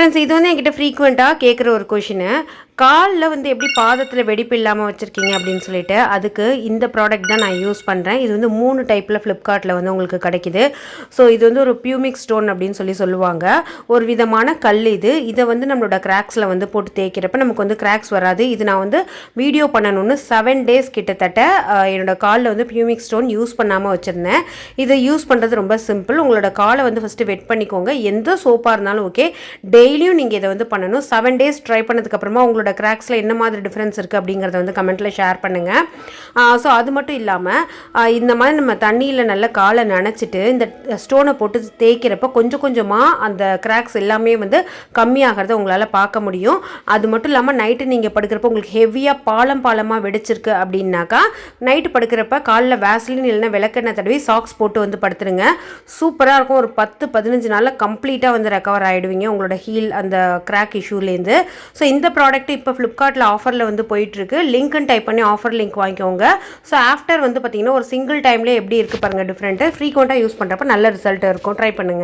Friends இது வந்து என்கிட்ட ஃப்ரீக்வெண்ட்டாக கேட்குற ஒரு கொஷினு. காலில் வந்து எப்படி பாதத்தில் வெடிப்பு இல்லாமல் வச்சுருக்கீங்க அப்படின்னு சொல்லிட்டு, அதுக்கு இந்த ப்ராடக்ட் தான் நான் யூஸ் பண்ணுறேன். இது வந்து 3 டைப்பில் ஃப்ளிப்கார்ட்டில் வந்து உங்களுக்கு கிடைக்குது. ஸோ இது வந்து ஒரு பியூமிக் ஸ்டோன் அப்படின்னு சொல்லுவாங்க. ஒரு விதமான கல் இது. இதை வந்து நம்மளோட கிராக்ஸில் வந்து போட்டு தேய்க்கிறப்ப நமக்கு வந்து கிராக்ஸ் வராது. இது நான் வந்து வீடியோ பண்ணணும்னு 7 டேஸ் கிட்டத்தட்ட என்னோட காலில் வந்து பியூமிக் ஸ்டோன் யூஸ் பண்ணாமல் வச்சுருந்தேன். இதை யூஸ் பண்ணுறது ரொம்ப சிம்பிள். உங்களோட காலை வந்து ஃபஸ்ட்டு வெட் பண்ணிக்கோங்க. எந்த சோப்பாக இருந்தாலும் ஓகே, டெய்லியும் நீங்கள் இதை வந்து பண்ணணும். 7 டேஸ் ட்ரை பண்ணதுக்கப்புறமா உங்களோட கிராக்ஸில் என்ன மாதிரி டிஃப்ரென்ஸ் இருக்குது அப்படிங்கிறத வந்து கமெண்ட்டில் ஷேர் பண்ணுங்கள். ஸோ அது மட்டும் இல்லாமல் இந்த மாதிரி நம்ம தண்ணியில் நல்லா காலை நனைச்சிட்டு இந்த ஸ்டோனை போட்டு தேய்க்கிறப்ப கொஞ்சம் கொஞ்சமாக அந்த கிராக்ஸ் எல்லாமே வந்து கம்மியாகிறத உங்களால் பார்க்க முடியும். அது மட்டும் இல்லாமல் நைட்டு நீங்கள் படுக்கிறப்ப உங்களுக்கு ஹெவியாக பாலமாக வெடிச்சிருக்கு அப்படின்னாக்கா நைட்டு படுக்கிறப்ப காலில் வேஸ்லின் இல்லைன்னா விளக்கெண்ணெய் தடவி சாக்ஸ் போட்டு வந்து படுத்துருங்க. சூப்பராக இருக்கும். ஒரு 10-15 நாளில் கம்ப்ளீட்டாக வந்து ரெக்கவர் ஆகிடுவீங்க உங்களோட ஹீல் அந்த கிராக் இஷ்யூலேருந்து. ஸோ இந்த ப்ராடக்ட் இப்போ ஃப்ளிப்கார்ட்டில் ஆஃபரில் வந்து போயிட்டுருக்கு. லிங்க்னு டைப் பண்ணி ஆஃபர் லிங்க் வாங்கிக்கோங்க. ஸோ ஆஃப்டர் வந்து பார்த்தீங்கன்னா ஒரு சிங்கிள் டைம்லேயே எப்படி இருக்குது பாருங்கள் டிஃப்ரெண்ட்டு. ஃப்ரீக்வெண்ட்டாக யூஸ் பண்ணுறப்ப நல்ல ரிசல்ட் இருக்கும். ட்ரை பண்ணுங்கள்.